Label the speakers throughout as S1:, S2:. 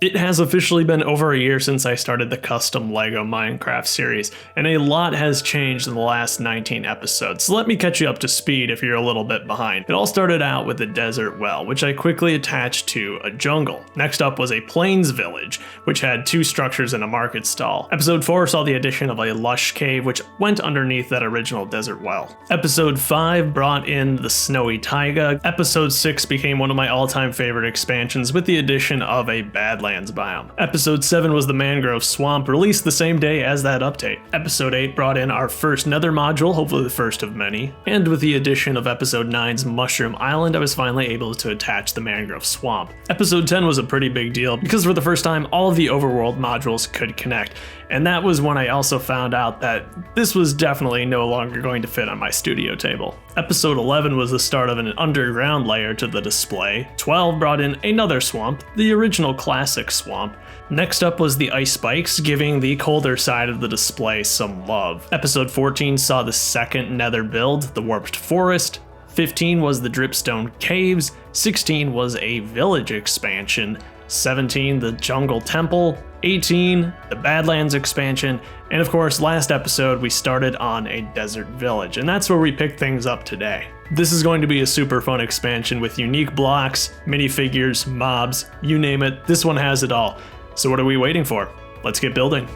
S1: It has officially been over a year since I started the custom LEGO Minecraft series, and a lot has changed in the last 19 episodes, so let me catch you up to speed if you're a little bit behind. It all started out with a desert well, which I quickly attached to a jungle. Next up was a plains village, which had 2 structures and a market stall. Episode 4 saw the addition of a lush cave, which went underneath that original desert well. Episode 5 brought in the snowy taiga. Episode 6 became one of my all-time favorite expansions with the addition of a Badlands biome. Episode 7 was the Mangrove Swamp, released the same day as that update. Episode 8 brought in our first Nether module, hopefully the first of many. And with the addition of Episode 9's Mushroom Island, I was finally able to attach the Mangrove Swamp. Episode 10 was a pretty big deal because for the first time, all of the overworld modules could connect. And that was when I also found out that this was definitely no longer going to fit on my studio table. Episode 11 was the start of an underground layer to the display. 12 brought in another swamp, the original classic swamp. Next up was the ice spikes, giving the colder side of the display some love. Episode 14 saw the second nether build, the warped forest. 15 was the dripstone caves. 16 was a village expansion. 17 the jungle temple. 18 the Badlands expansion, and of course last episode we started on a desert village, and that's where we pick things up today. This is going to be a super fun expansion with unique blocks, minifigures, mobs, you name it, this one has it all. So what are we waiting for? Let's get building.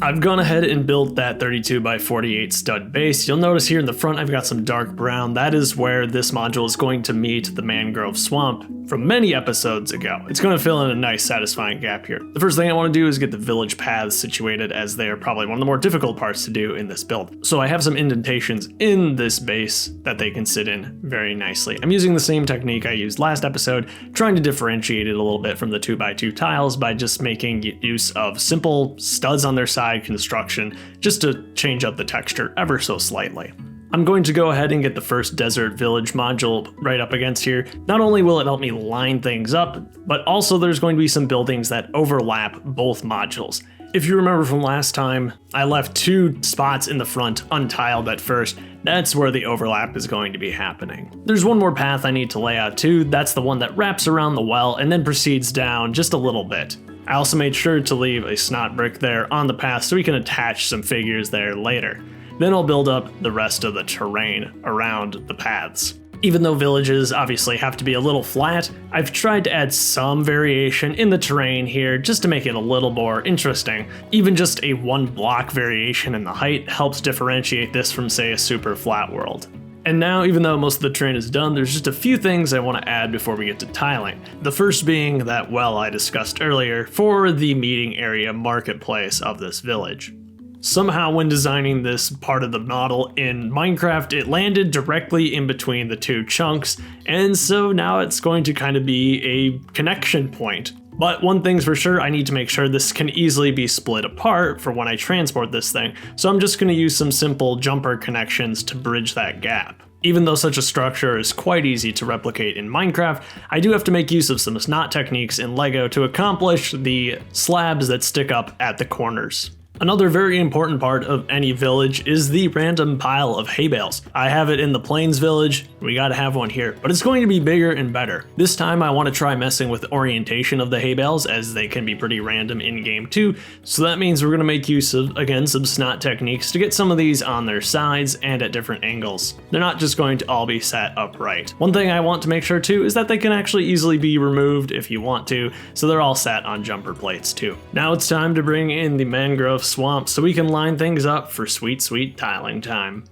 S1: I've gone ahead and built that 32 by 48 stud base. You'll notice here in the front I've got some dark brown. That is where this module is going to meet the Mangrove Swamp from many episodes ago. It's going to fill in a nice satisfying gap here. The first thing I want to do is get the village paths situated, as they are probably one of the more difficult parts to do in this build. So I have some indentations in this base that they can sit in very nicely. I'm using the same technique I used last episode, trying to differentiate it a little bit from the 2x2 tiles by just making use of simple studs on their side construction, just to change up the texture ever so slightly. I'm going to go ahead and get the first desert village module right up against here. Not only will it help me line things up, but also there's going to be some buildings that overlap both modules. If you remember from last time, I left 2 spots in the front untiled at first. That's where the overlap is going to be happening. There's one more path I need to lay out too. That's the one that wraps around the well and then proceeds down just a little bit. I also made sure to leave a snot brick there on the path so we can attach some figures there later. Then I'll build up the rest of the terrain around the paths. Even though villages obviously have to be a little flat, I've tried to add some variation in the terrain here just to make it a little more interesting. Even just a 1 block variation in the height helps differentiate this from, say, a super flat world. And now, even though most of the terrain is done, there's just a few things I want to add before we get to tiling. The first being that well I discussed earlier for the meeting area marketplace of this village. Somehow when designing this part of the model in Minecraft, it landed directly in between the 2 chunks, and so now it's going to kind of be a connection point. But one thing's for sure, I need to make sure this can easily be split apart for when I transport this thing, so I'm just going to use some simple jumper connections to bridge that gap. Even though such a structure is quite easy to replicate in Minecraft, I do have to make use of some snot techniques in LEGO to accomplish the slabs that stick up at the corners. Another very important part of any village is the random pile of hay bales. I have it in the Plains village, we gotta have one here, but it's going to be bigger and better. This time I want to try messing with the orientation of the hay bales, as they can be pretty random in game too, so that means we're gonna make use of, again, some snot techniques to get some of these on their sides and at different angles. They're not just going to all be sat upright. One thing I want to make sure too is that they can actually easily be removed if you want to, so they're all sat on jumper plates too. Now it's time to bring in the Mangrove Swamp so we can line things up for sweet, sweet tiling time.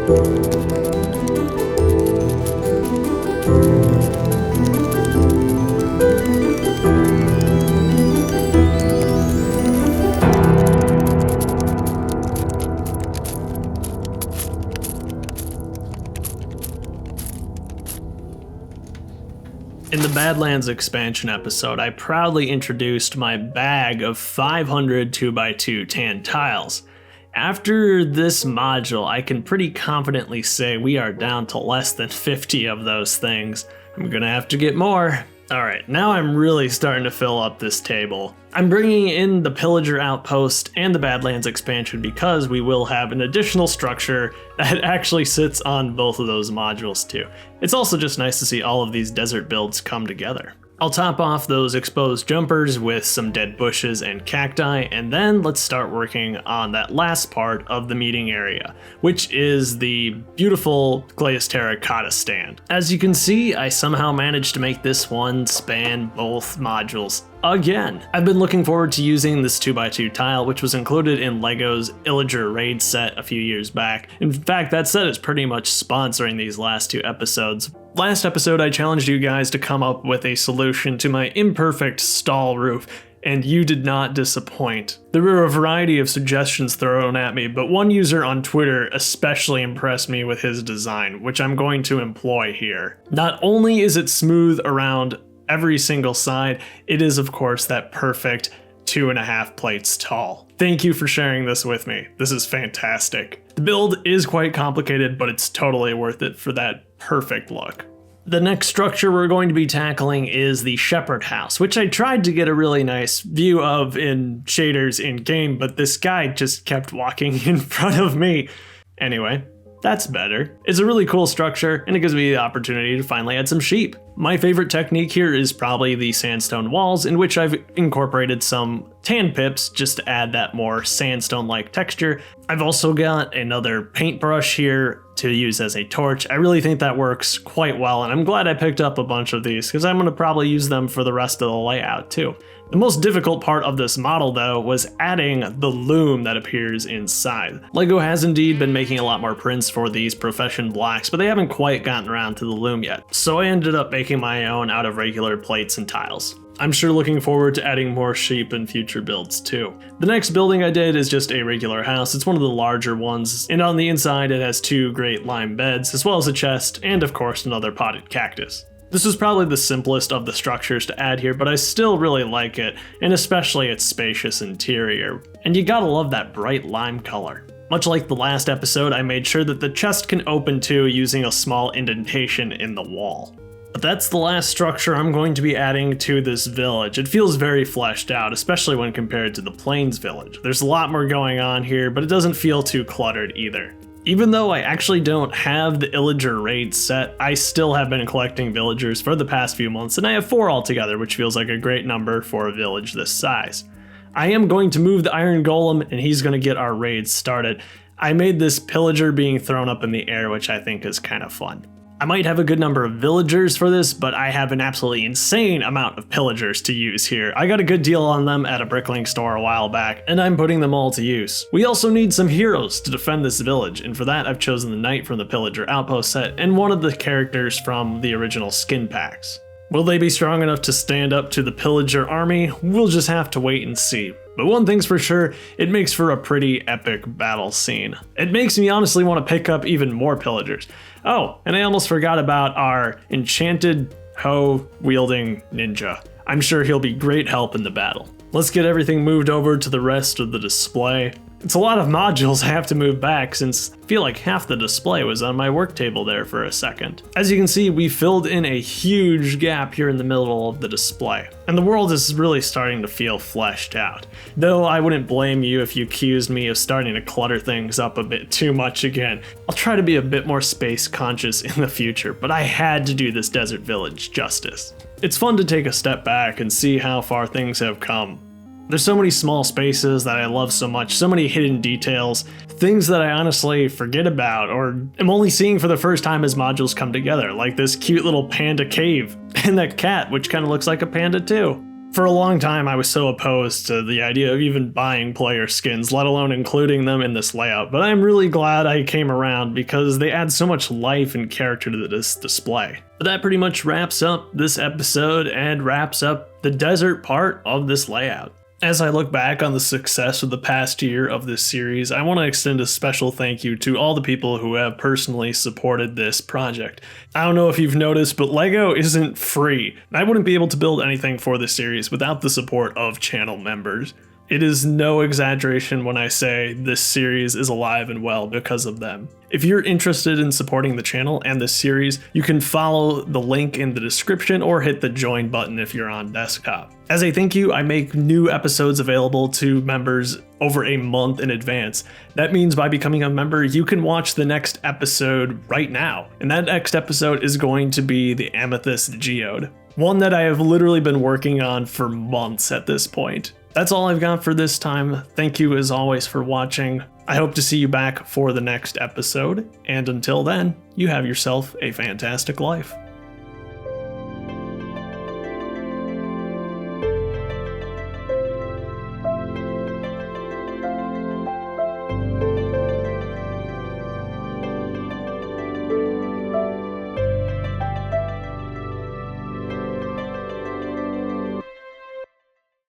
S1: In the Badlands expansion episode, I proudly introduced my bag of 500 2x2 tan tiles. After this module, I can pretty confidently say we are down to less than 50 of those things. I'm gonna have to get more. Alright, now I'm really starting to fill up this table. I'm bringing in the Pillager Outpost and the Badlands expansion because we will have an additional structure that actually sits on both of those modules too. It's also just nice to see all of these desert builds come together. I'll top off those exposed jumpers with some dead bushes and cacti, and then let's start working on that last part of the meeting area, which is the beautiful Glacius Terracotta stand. As you can see, I somehow managed to make this one span both modules again. I've been looking forward to using this 2x2 tile, which was included in LEGO's Illager raid set a few years back. In fact, that set is pretty much sponsoring these last two episodes. Last episode, I challenged you guys to come up with a solution to my imperfect stall roof, and you did not disappoint. There were a variety of suggestions thrown at me, but one user on Twitter especially impressed me with his design, which I'm going to employ here. Not only is it smooth around every single side, it is of course that perfect 2.5 plates tall. Thank you for sharing this with me. This is fantastic. The build is quite complicated, but it's totally worth it for that perfect look. The next structure we're going to be tackling is the Shepherd House, which I tried to get a really nice view of in shaders in game, but this guy just kept walking in front of me. Anyway, that's better. It's a really cool structure, and it gives me the opportunity to finally add some sheep. My favorite technique here is probably the sandstone walls, in which I've incorporated some tan pips just to add that more sandstone-like texture. I've also got another paintbrush here to use as a torch. I really think that works quite well, and I'm glad I picked up a bunch of these because I'm going to probably use them for the rest of the layout too. The most difficult part of this model though was adding the loom that appears inside. LEGO has indeed been making a lot more prints for these profession blocks, but they haven't quite gotten around to the loom yet. So I ended up making my own out of regular plates and tiles. I'm sure looking forward to adding more sheep in future builds too. The next building I did is just a regular house. It's one of the larger ones, and on the inside it has 2 great lime beds, as well as a chest, and of course another potted cactus. This is probably the simplest of the structures to add here, but I still really like it, and especially its spacious interior. And you gotta love that bright lime color. Much like the last episode, I made sure that the chest can open too using a small indentation in the wall. But that's the last structure I'm going to be adding to this village. It feels very fleshed out, especially when compared to the Plains village. There's a lot more going on here, but it doesn't feel too cluttered either. Even though I actually don't have the Illager raid set, I still have been collecting villagers for the past few months, and I have 4 altogether, which feels like a great number for a village this size. I am going to move the Iron Golem, and he's going to get our raids started. I made this pillager being thrown up in the air, which I think is kind of fun. I might have a good number of villagers for this, but I have an absolutely insane amount of pillagers to use here. I got a good deal on them at a Bricklink store a while back, and I'm putting them all to use. We also need some heroes to defend this village, and for that I've chosen the Knight from the Pillager Outpost set and one of the characters from the original skin packs. Will they be strong enough to stand up to the Pillager army? We'll just have to wait and see. But one thing's for sure, it makes for a pretty epic battle scene. It makes me honestly want to pick up even more pillagers. Oh, and I almost forgot about our enchanted hoe-wielding ninja. I'm sure he'll be great help in the battle. Let's get everything moved over to the rest of the display. It's a lot of modules I have to move back since I feel like half the display was on my work table there for a second. As you can see, we filled in a huge gap here in the middle of the display, and the world is really starting to feel fleshed out. Though I wouldn't blame you if you accused me of starting to clutter things up a bit too much again. I'll try to be a bit more space conscious in the future, but I had to do this desert village justice. It's fun to take a step back and see how far things have come. There's so many small spaces that I love so much, so many hidden details, things that I honestly forget about or am only seeing for the first time as modules come together, like this cute little panda cave, and that cat, which kind of looks like a panda too. For a long time, I was so opposed to the idea of even buying player skins, let alone including them in this layout, but I'm really glad I came around because they add so much life and character to this display. But that pretty much wraps up this episode and wraps up the desert part of this layout. As I look back on the success of the past year of this series, I want to extend a special thank you to all the people who have personally supported this project. I don't know if you've noticed, but LEGO isn't free. I wouldn't be able to build anything for this series without the support of channel members. It is no exaggeration when I say this series is alive and well because of them. If you're interested in supporting the channel and this series, you can follow the link in the description or hit the join button if you're on desktop. As a thank you, I make new episodes available to members over a month in advance. That means by becoming a member, you can watch the next episode right now. And that next episode is going to be the Amethyst Geode, one that I have literally been working on for months at this point. That's all I've got for this time. Thank you as always for watching. I hope to see you back for the next episode, and until then, you have yourself a fantastic life.